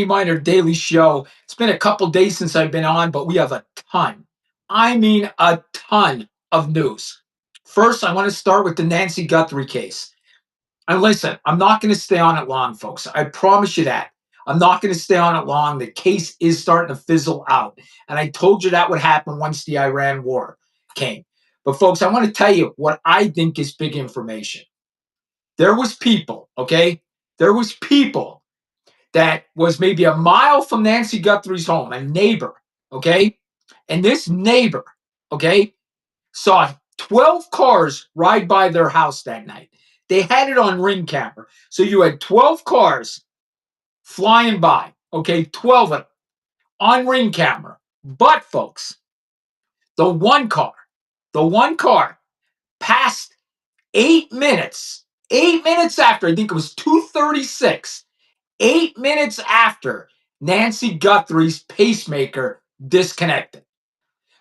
Miner Daily Show. It's been a couple days since I've been on, but we have a ton. I mean, a ton of news. First, I want to start with the Nancy Guthrie case. And listen, I'm not going to stay on it long, folks. I promise you that. I'm not going to stay on it long. The case is starting to fizzle out. And I told you that would happen once the Iran war came. But folks, I want to tell you what I think is big information. There was people, okay? There was people that was maybe a mile from Nancy Guthrie's home, a neighbor, okay? And this neighbor, okay, saw 12 cars ride by their house that night. They had it on ring camera. So you had 12 cars flying by, okay, 12 of them on ring camera. But folks, the one car passed 8 minutes after, I think it was 2:36. 8 minutes after Nancy Guthrie's pacemaker disconnected.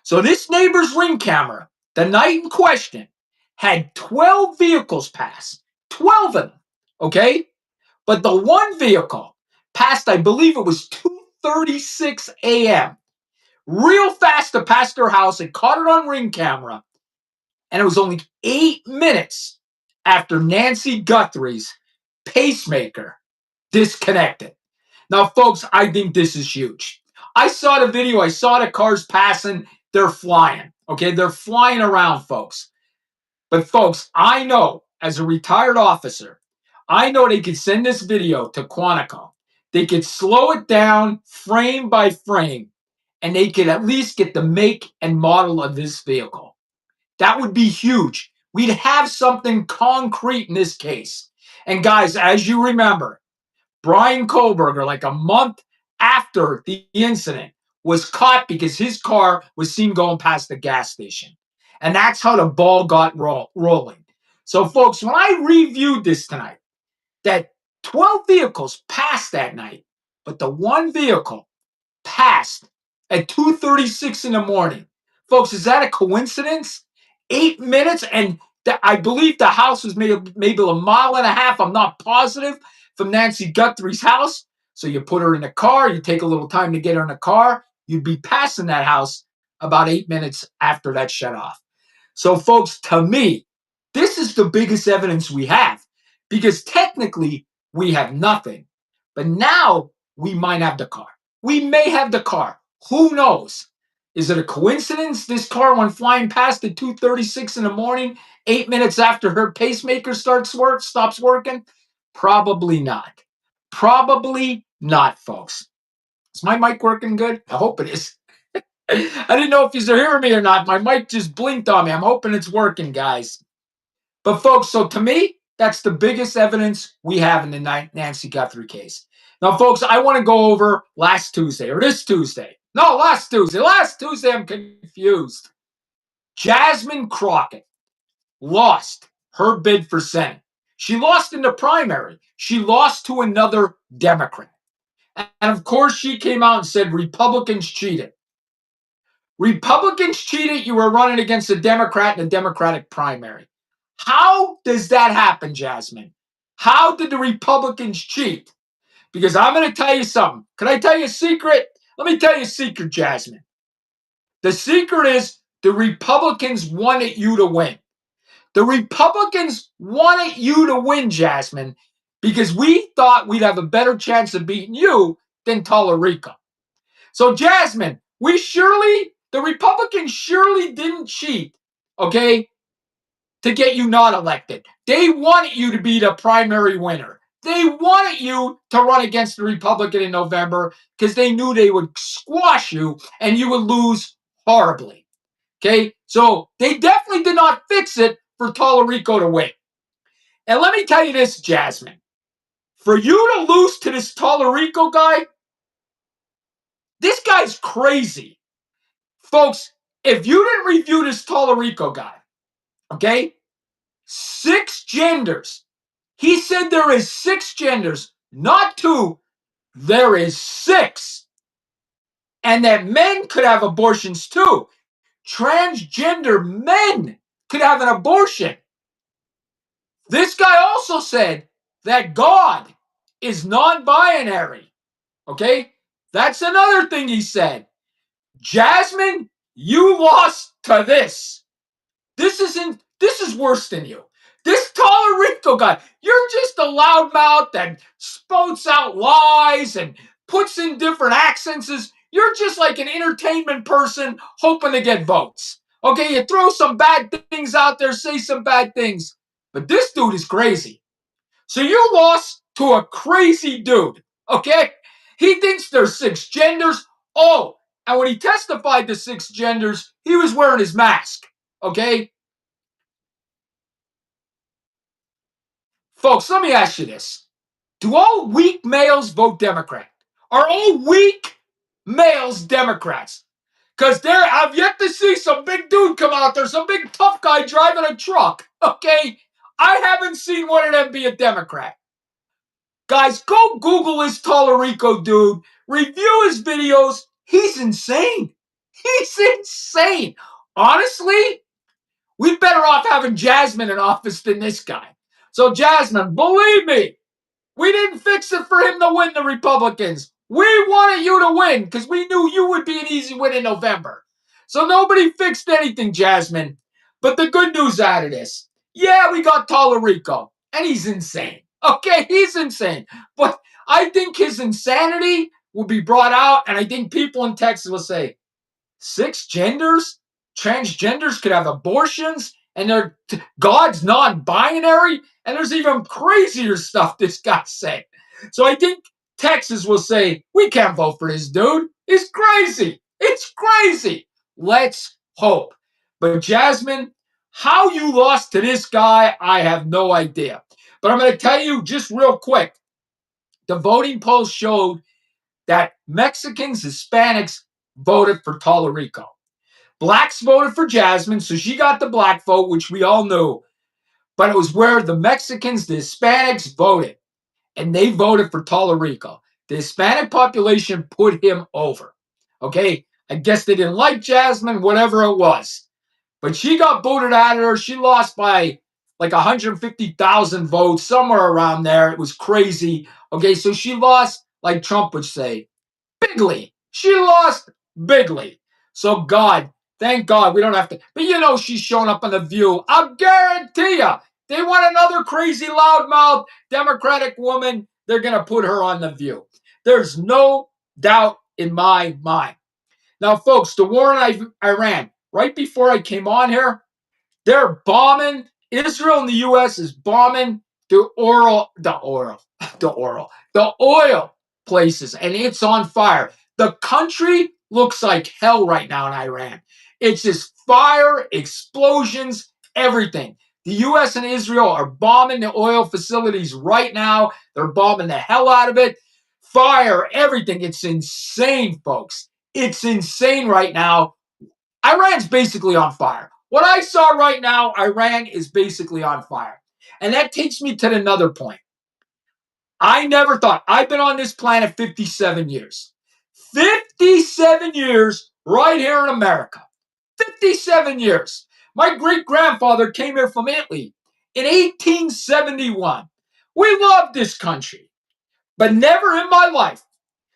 So this neighbor's ring camera, the night in question, had 12 vehicles pass. 12 of them, okay? But the one vehicle passed, I believe it was 2:36 a.m. Real fast to pass their house. It caught it on ring camera. And it was only 8 minutes after Nancy Guthrie's pacemaker disconnected. Now, folks, I think this is huge. I saw the video. I saw the cars passing. They're flying. Okay, they're flying around, folks. But, folks, I know as a retired officer, I know they could send this video to Quantico. They could slow it down frame by frame, and they could at least get the make and model of this vehicle. That would be huge. We'd have something concrete in this case. And, guys, as you remember, Brian Kohlberger, like a month after the incident, was caught because his car was seen going past the gas station. And that's how the ball got rolling. So, folks, when I reviewed this tonight, that 12 vehicles passed that night, but the one vehicle passed at 2:36 in the morning. Folks, is that a coincidence? 8 minutes, and I believe the house was maybe a mile and a half, I'm not positive, from Nancy Guthrie's house. So you put her in a car, you take a little time to get her in a car, you'd be passing that house about 8 minutes after that shut off. So, folks, to me, this is the biggest evidence we have because technically we have nothing. But now we might have the car. We may have the car. Who knows? Is it a coincidence this car went flying past at 2:36 in the morning, 8 minutes after her pacemaker stops working? Probably not. Probably not, folks. Is my mic working good? I hope it is. I didn't know if you're hearing me or not. My mic just blinked on me. I'm hoping it's working, guys. But, folks, so to me, that's the biggest evidence we have in the Nancy Guthrie case. Now, folks, I want to go over last Tuesday or this Tuesday. No, last Tuesday. Last Tuesday, I'm confused. Jasmine Crockett lost her bid for Senate. She lost in the primary. She lost to another Democrat. And, of course, she came out and said Republicans cheated. Republicans cheated. You were running against a Democrat in a Democratic primary. How does that happen, Jasmine? How did the Republicans cheat? Because I'm going to tell you something. Can I tell you a secret? Let me tell you a secret, Jasmine. The secret is the Republicans wanted you to win. The Republicans wanted you to win, Jasmine, because we thought we'd have a better chance of beating you than Tallarico. So, Jasmine, the Republicans surely didn't cheat, okay, to get you not elected. They wanted you to be the primary winner. They wanted you to run against the Republican in November because they knew they would squash you and you would lose horribly. Okay? So they definitely did not fix it for Tallarico to win. And let me tell you this, Jasmine. For you to lose to this Tallarico guy, this guy's crazy. Folks, if you didn't review this Tallarico guy, okay, 6 genders. He said there is 6 genders, not 2. There is 6. And that men could have abortions too. Transgender men could have an abortion. This guy also said that God is non-binary. Okay? That's another thing he said. Jasmine, you lost to this. This is worse than you. This Tallarico guy, you're just a loudmouth that spouts out lies and puts in different accents. You're just like an entertainment person hoping to get votes. Okay, you throw some bad things out there, say some bad things. But this dude is crazy. So you lost to a crazy dude. Okay? He thinks there's six genders. Oh, and when he testified to six genders, he was wearing his mask. Okay? Folks, let me ask you this. Do all weak males vote Democrat? Are all weak males Democrats? Because there, I've yet to see some big dude come out there, some big tough guy driving a truck. Okay? I haven't seen one of them be a Democrat. Guys, go Google this Tallarico dude. Review his videos. He's insane. He's insane. Honestly, we're better off having Jasmine in office than this guy. So, Jasmine, believe me, we didn't fix it for him to win the Republicans. We wanted you to win because we knew you would be an easy win in November. So nobody fixed anything, Jasmine. But the good news out of this, yeah, we got Tallarico, and he's insane. Okay, he's insane. But I think his insanity will be brought out, and I think people in Texas will say, six genders? Transgenders could have abortions, and God's non-binary, and there's even crazier stuff this guy said. So I think Texas will say, we can't vote for this dude. He's crazy. It's crazy. Let's hope. But Jasmine, how you lost to this guy, I have no idea. But I'm going to tell you just real quick. The voting polls showed that Mexicans, Hispanics voted for Tallarico. Blacks voted for Jasmine, so she got the black vote, which we all knew. But it was where the Mexicans, the Hispanics voted, and they voted for Tallarico. The Hispanic population put him over. Okay? I guess they didn't like Jasmine, whatever it was. But she got booted out of there. She lost by like 150,000 votes, somewhere around there. It was crazy. Okay, so she lost, like Trump would say, bigly. She lost bigly. So God, thank God we don't have to. But you know she's showing up on The View. I'll guarantee you, they want another crazy loudmouth Democratic woman. They're going to put her on The View. There's no doubt in my mind. Now, folks, the war in Iran, right before I came on here, they're bombing. Israel and the U.S. is bombing the oil places, and it's on fire. The country looks like hell right now in Iran. It's just fire, explosions, everything. The U.S. and Israel are bombing the oil facilities right now. They're bombing the hell out of it. Fire, everything. It's insane, folks. It's insane right now. Iran's basically on fire. What I saw right now, Iran is basically on fire. And that takes me to another point. I never thought, I've been on this planet 57 years. 57 years right here in America. 57 years. My great grandfather came here from Italy in 1871. We love this country, but never in my life,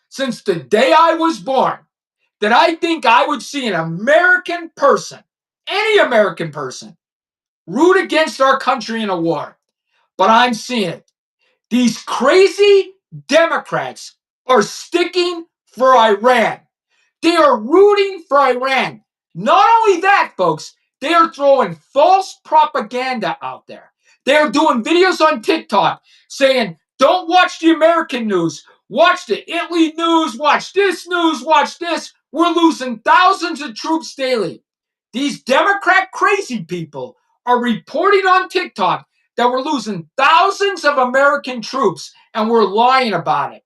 since the day I was born, did I think I would see an American person, any American person, root against our country in a war. But I'm seeing it. These crazy Democrats are sticking for Iran. They are rooting for Iran. Not only that, folks, they are throwing false propaganda out there. They are doing videos on TikTok saying, don't watch the American news. Watch the Italy news. Watch this news. Watch this. We're losing thousands of troops daily. These Democrat crazy people are reporting on TikTok that we're losing thousands of American troops, and we're lying about it.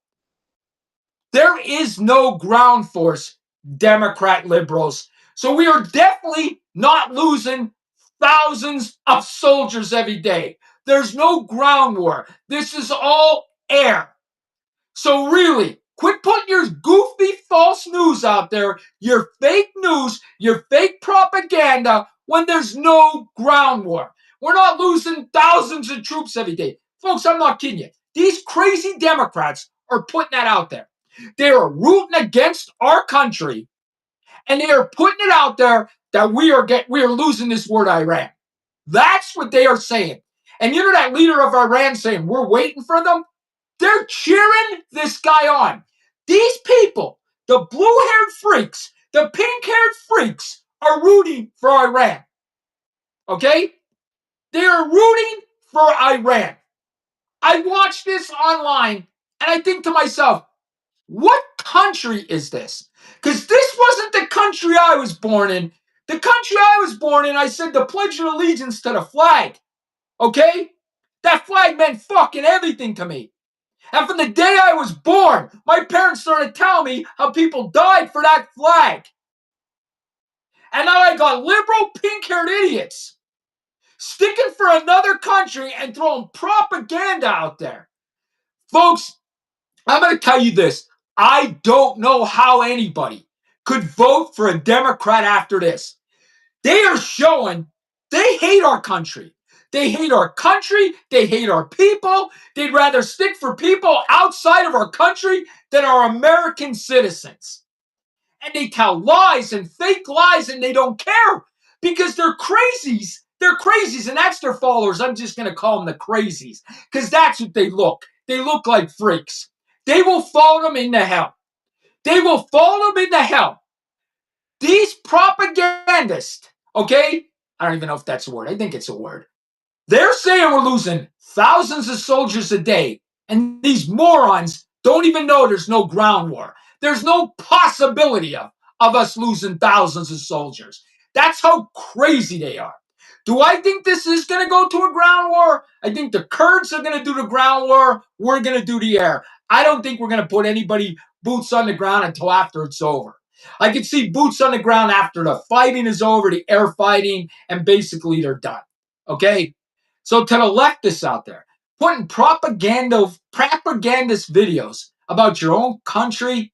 There is no ground force, Democrat liberals. So we are definitely not losing thousands of soldiers every day. There's no ground war. This is all air. So really, quit putting your goofy false news out there, your fake news, your fake propaganda when there's no ground war. We're not losing thousands of troops every day. Folks, I'm not kidding you. These crazy Democrats are putting that out there. They are rooting against our country, and they are putting it out there that we are losing this war to Iran. That's what they are saying. And you know that leader of Iran saying, we're waiting for them? They're cheering this guy on. These people, the blue-haired freaks, the pink-haired freaks, are rooting for Iran. Okay? They are rooting for Iran. I watch this online, and I think to myself, what country is this? Because this wasn't the country I was born in. The country I was born in, I said the Pledge of Allegiance to the flag. Okay? That flag meant fucking everything to me. And from the day I was born, my parents started telling me how people died for that flag. And now I got liberal pink-haired idiots sticking for another country and throwing propaganda out there. Folks, I'm going to tell you this. I don't know how anybody could vote for a Democrat after this. They are showing they hate our country. They hate our country. They hate our people. They'd rather stick for people outside of our country than our American citizens. And they tell lies and fake lies, and they don't care because they're crazies. They're crazies, and that's their followers. I'm just going to call them the crazies because that's what they look. They look like freaks. They will follow them into hell. They will follow them into hell. These propagandists, okay? I don't even know if that's a word. I think it's a word. They're saying we're losing thousands of soldiers a day, and these morons don't even know there's no ground war. There's no possibility of us losing thousands of soldiers. That's how crazy they are. Do I think this is going to go to a ground war? I think the Kurds are going to do the ground war. We're going to do the air. I don't think we're going to put anybody boots on the ground until after it's over. I can see boots on the ground after the fighting is over, the air fighting, and basically they're done. Okay? So to the leftists out there, putting propagandist videos about your own country,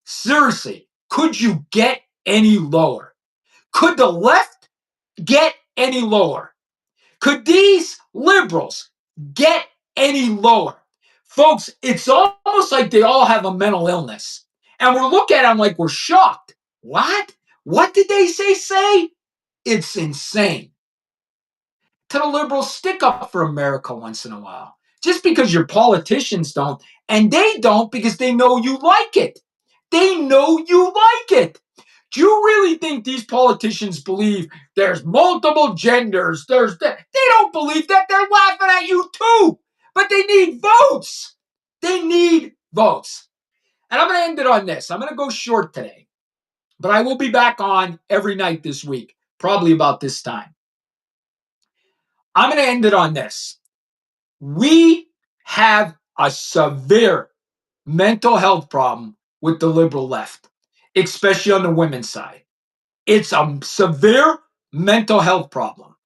seriously, could you get any lower? Could the left get any lower? Could these liberals get any lower? Folks, it's almost like they all have a mental illness. And we're looking at them like we're shocked. What? What did they say? It's insane. To the liberals, stick up for America once in a while. Just because your politicians don't, and they don't because they know you like it. They know you like it. Do you really think these politicians believe there's multiple genders? They don't believe that. They're laughing at you too. But they need votes. They need votes. And I'm going to end it on this. I'm going to go short today. But I will be back on every night this week, probably about this time. I'm going to end it on this. We have a severe mental health problem with the liberal left, especially on the women's side. It's a severe mental health problem.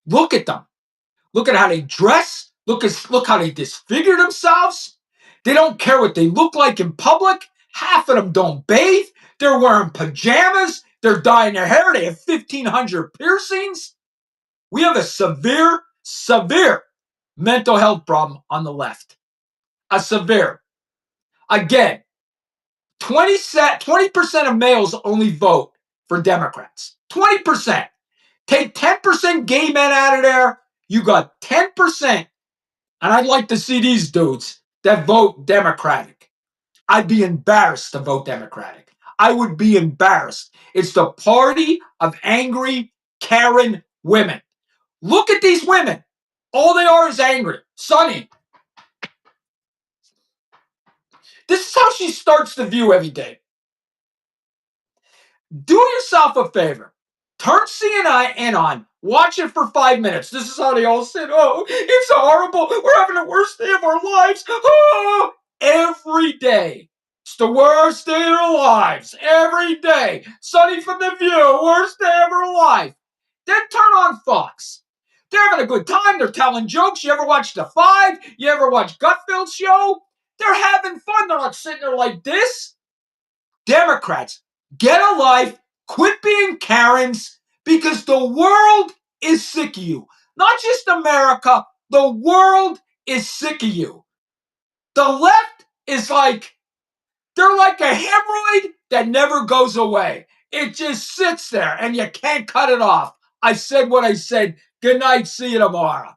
Look at them. Look at how they dress. Look how they disfigure themselves. They don't care what they look like in public. Half of them don't bathe. They're wearing pajamas. They're dyeing their hair. They have 1,500 piercings. We have a severe mental health problem on the left. A severe. Again, 20% of males only vote for Democrats. 20%. Take 10% gay men out of there, you got 10%. And I'd like to see these dudes that vote Democratic. I'd be embarrassed to vote Democratic. I would be embarrassed. It's the party of angry Karen women. Look at these women. All they are is angry. Sunny. This is how she starts the View every day. Do yourself a favor. Turn CNN on. Watch it for 5 minutes. This is how they all sit. Oh, it's horrible. We're having the worst day of our lives. Oh, every day. It's the worst day of their lives. Every day. Sunny from the View. Worst day of her life. Then turn on Fox. They're having a good time. They're telling jokes. You ever watch The Five? You ever watch Gutfeld Show? They're having fun. They're not sitting there like this. Democrats, get a life. Quit being Karens because the world is sick of you. Not just America. The world is sick of you. The left is like, They're like a hemorrhoid that never goes away. It just sits there and you can't cut it off. I said what I said. Good night. See you tomorrow.